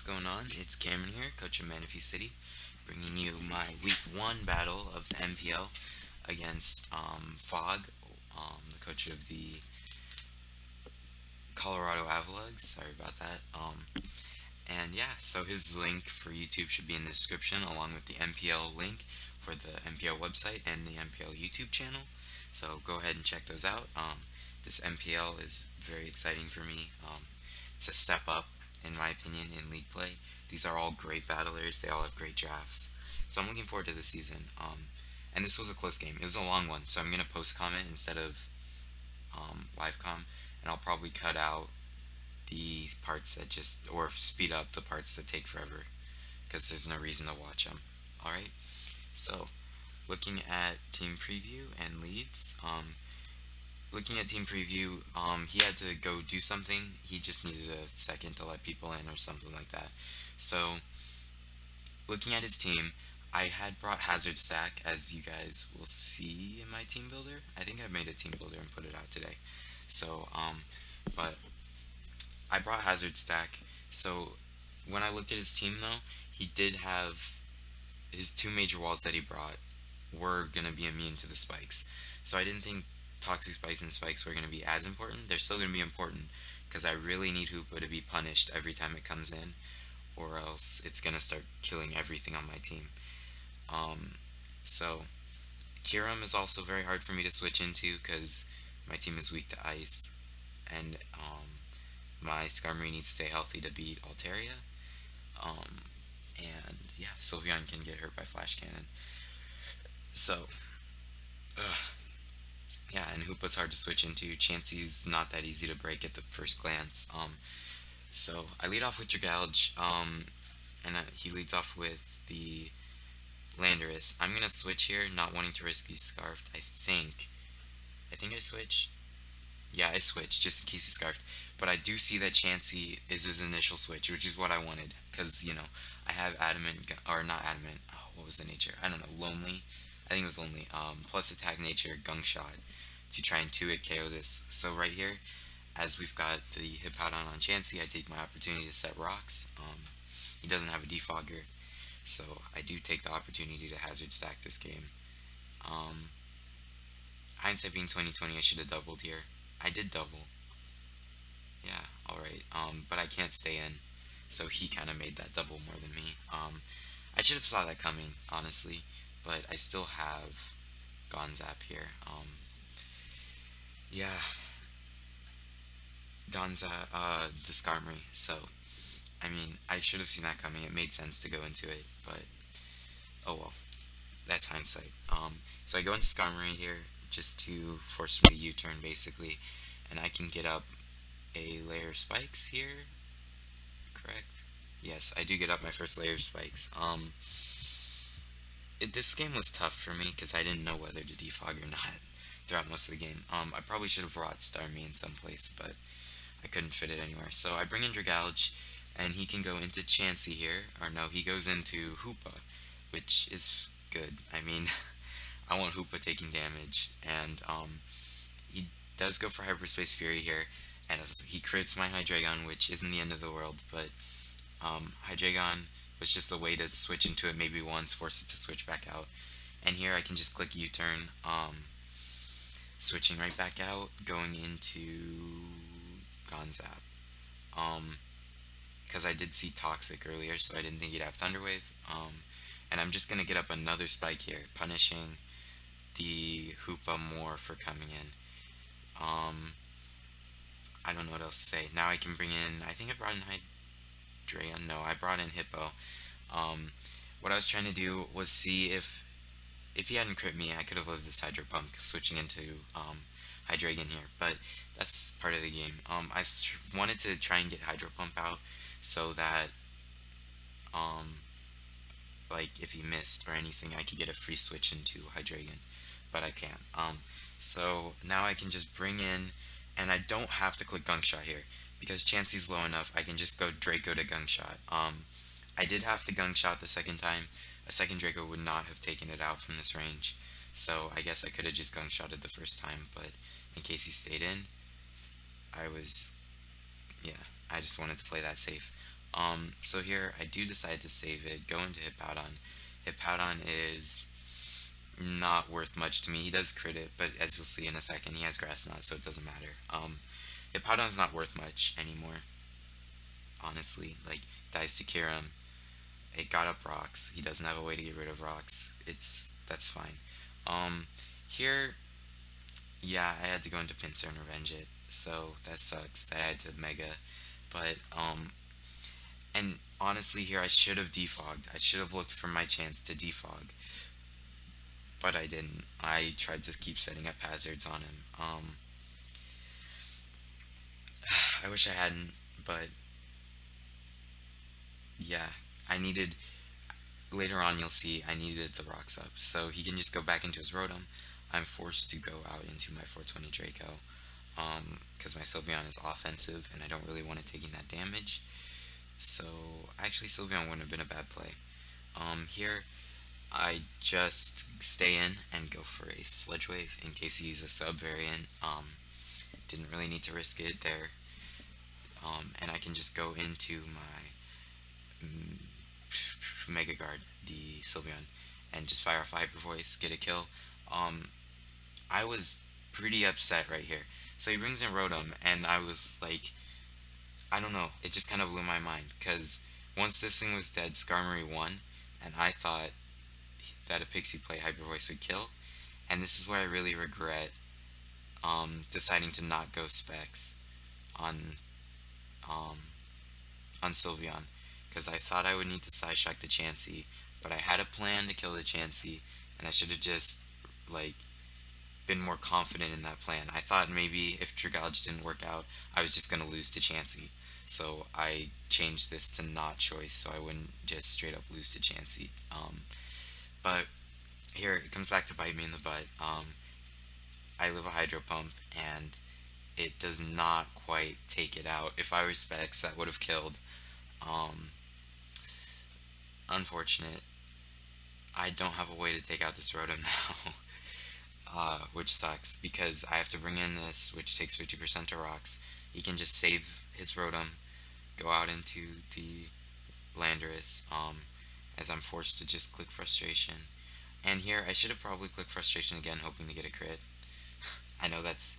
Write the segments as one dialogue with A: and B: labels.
A: going on? It's Cameron here, coach of Manaphy City, bringing you my week one battle of the NPL against Fog, the coach of the Colorado Avaluggs. Sorry about that. And yeah, so his link for YouTube should be in the description, along with the NPL link for the NPL website and the NPL YouTube channel. So go ahead and check those out. This NPL is very exciting for me. It's a step up, in my opinion, in league play. These are all great battlers. They all have great drafts. So I'm looking forward to the season. And this was a close game. It was a long one, so I'm gonna post comment instead of live com, and I'll probably cut out the parts that just or speed up the parts that take forever because there's no reason to watch them. All right. So looking at team preview and leads. Looking at team preview, he had to go do something. He just needed a second to let people in or something like that. So, looking at his team, I had brought Hazard Stack, as you guys will see in my team builder. I think I made a team builder and put it out today. So, but I brought Hazard Stack. So, when I looked at his team, though, he did have his two major walls that he brought were going to be immune to the spikes. So I didn't think toxic spikes and spikes were going to be as important. They're still going to be important because I really need Hoopa to be punished every time it comes in, or else it's going to start killing everything on my team. Um, so Kiram is also very hard for me to switch into because my team is weak to ice, and my Skarmory needs to stay healthy to beat Altaria. Um, and yeah, Sylveon can get hurt by Flash Cannon. So, yeah, and Hoopa's hard to switch into. Chansey's not that easy to break at the first glance. So I lead off with Dragalge, and he leads off with the Landorus. I'm gonna switch here, not wanting to risk he's scarfed. I think I switch. Yeah, I switched just in case he's scarfed. But I do see that Chansey is his initial switch, which is what I wanted, because I have adamant or not adamant. Oh, what was the nature? I don't know. Lonely. I think it was lonely. Plus attack nature, gunk shot to try and 2-hit KO this. So right here, as we've got the Hippowdon on Chansey, I take my opportunity to set rocks. He doesn't have a defogger, so I do take the opportunity to hazard stack this game. Um, Hindsight being 2020, I should have doubled here. I did double. Yeah, alright. But I can't stay in, so he kind of made that double more than me. I should have saw that coming, honestly, but I still have Gonzap here. Yeah, Gonza, the Skarmory. So, I mean, I should have seen that coming. It made sense to go into it, but oh well. That's hindsight. So I go into Skarmory here just to force me to U-turn, basically, and I can get up a layer of spikes here. Correct? Yes, I do get up my first layer of spikes. This game was tough for me because I didn't know whether to defog or not throughout most of the game. I probably should have brought Starmie in some place, but I couldn't fit it anywhere. So I bring in Dragalge, and he can go into Chansey here, or no, he goes into Hoopa, which is good. I mean, I want Hoopa taking damage, and he does go for Hyperspace Fury here, and as he crits my Hydreigon, which isn't the end of the world, but Hydreigon was just a way to switch into it maybe once, force it to switch back out. And here I can just click U-turn, switching right back out, going into Gonzap. Because I did see Toxic earlier, so I didn't think he'd have Thunder Wave. And I'm just going to get up another spike here, punishing the Hoopa more for coming in. I don't know what else to say. Now I can bring in, I think I brought in Hydreigon. No, I brought in Hippo. What I was trying to do was see if he hadn't crit me, I could have lived this Hydro Pump, switching into Hydreigon here. But that's part of the game. I wanted to try and get Hydro Pump out so that, like, if he missed or anything, I could get a free switch into Hydreigon. But I can't. So now I can just bring in, and I don't have to click Gunk Shot here because Chansey's low enough. I can just go Draco to Gunk Shot. I did have to Gunk Shot the second time. A second Draco would not have taken it out from this range, so I guess I could have just Gunk Shotted the first time. But in case he stayed in, I was, yeah, I just wanted to play that safe. So here I do decide to save it, go into Hippowdon. Hippowdon is not worth much to me. He does crit it, but as you'll see in a second, he has Grass Knot, so it doesn't matter. Hippowdon's not worth much anymore, honestly. Like, dies to Kiram. It got up rocks. He doesn't have a way to get rid of rocks. That's fine. Um, Here, yeah, I had to go into Pinsir and revenge it, so that sucks that I had to Mega. But and honestly, here I should have defogged. I should have looked for my chance to defog, but I didn't. I tried to keep setting up hazards on him. I wish I hadn't, but yeah, I needed. Later on, you'll see I needed the rocks up, so he can just go back into his Rotom. I'm forced to go out into my 420 Draco, because my Sylveon is offensive, and I don't really want it taking that damage. So actually, Sylveon wouldn't have been a bad play. Here I just stay in and go for a Sludge Wave in case he uses a sub variant. Didn't really need to risk it there. And I can just go into my Mega Guard, the Sylveon, and just fire off a Hyper Voice, get a kill. Um, I was pretty upset right here. So he brings in Rotom, and I was like, I don't know, it just kind of blew my mind, because once this thing was dead, Skarmory won, and I thought that a Pixie Play Hyper Voice would kill, and this is where I really regret deciding to not go Specs on um, on Sylveon, because I thought I would need to Psyshock the Chansey, but I had a plan to kill the Chansey, and I should have just, like, been more confident in that plan. I thought maybe if Dragalge didn't work out, I was just going to lose to Chansey. So I changed this to not choice so I wouldn't just straight up lose to Chansey. But here, it comes back to bite me in the butt. I live a Hydro Pump, and it does not quite take it out. If I were Specs, that would have killed. Um, Unfortunate. I don't have a way to take out this Rotom now. Which sucks because I have to bring in this, which takes 50% to rocks. He can just save his Rotom, go out into the Landorus, as I'm forced to just click Frustration. And here, I should have probably clicked Frustration again, hoping to get a crit. I know that's,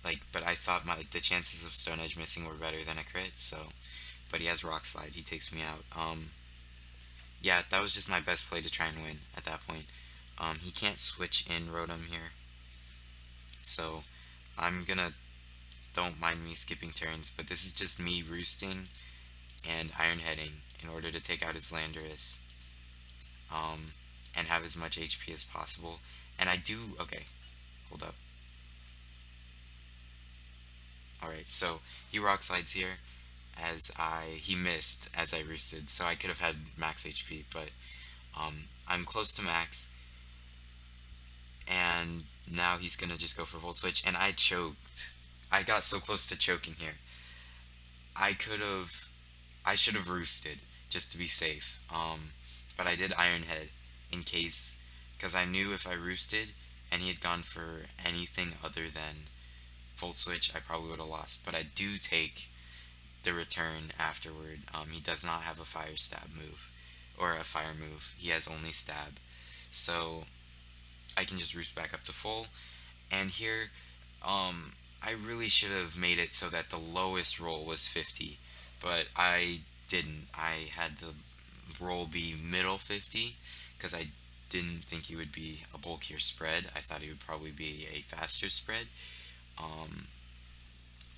A: like, but I thought the chances of Stone Edge missing were better than a crit, so, but he has Rock Slide, he takes me out. Yeah, that was just my best play to try and win at that point. He can't switch in Rotom here, so I'm gonna, don't mind me skipping turns, but this is just me roosting and Iron Heading in order to take out his Landorus, and have as much HP as possible. And I do, okay, hold up. Alright, so he Rock Slides here, he missed as I roosted, so I could have had max HP, but I'm close to max, and now he's gonna just go for Volt Switch, and I choked. I got so close to choking here. I could have, I should have roosted just to be safe, but I did Iron Head in case, because I knew if I roosted and he had gone for anything other than Volt Switch, I probably would have lost, but I do take the return afterward. He does not have a Fire Stab move, or a Fire move. He has only Stab. So I can just roost back up to full. And here, I really should have made it so that the lowest roll was 50, but I didn't. I had the roll be middle 50, because I didn't think he would be a bulkier spread. I thought he would probably be a faster spread.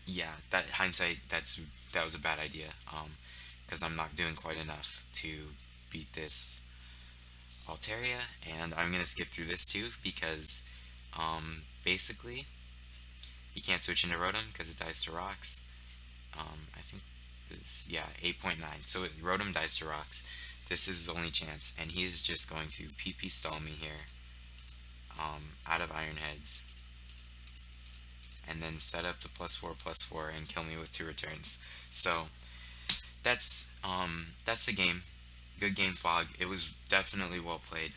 A: Yeah, that hindsight, that was a bad idea, because I'm not doing quite enough to beat this Altaria, and I'm gonna skip through this too because basically he can't switch into Rotom because it dies to rocks. I think this, yeah, 8.9. So Rotom dies to rocks. This is his only chance, and he is just going to PP stall me here, out of Iron Heads, and then set up the +4/+4 and kill me with 2 returns. So that's the game. Good game, Fog. It was definitely well played.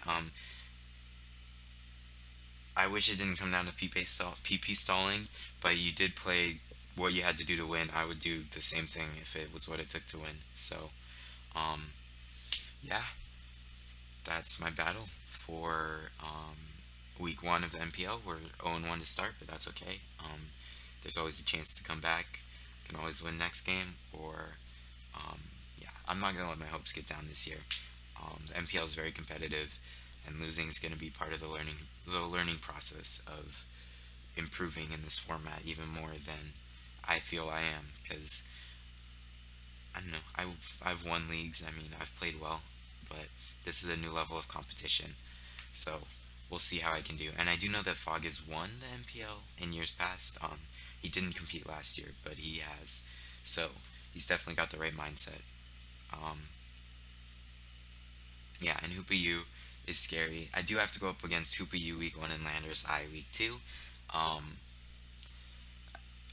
A: I wish it didn't come down to PP stalling, but you did play what you had to do to win. I would do the same thing if it was what it took to win. So Um, yeah, that's my battle for week one of the NPL. We're 0-1 to start, but that's okay. There's always a chance to come back. Can always win next game, or um, yeah, I'm not gonna let my hopes get down this year. The NPL is very competitive, and losing is gonna be part of the learning process of improving in this format even more than I feel I am. Because I don't know, I've won leagues. I mean, I've played well, but this is a new level of competition. So we'll see how I can do. And I do know that Fog has won the NPL in years past. He didn't compete last year, but he has. So he's definitely got the right mindset. Um, yeah, and Hoopa U is scary. I do have to go up against Hoopa U week one and Landers I week two. Um,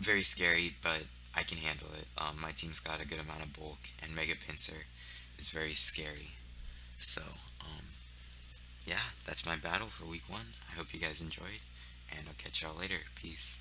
A: Very scary, but I can handle it. My team's got a good amount of bulk, and Mega Pincer is very scary. So, yeah, that's my battle for week one. I hope you guys enjoyed, and I'll catch y'all later. Peace.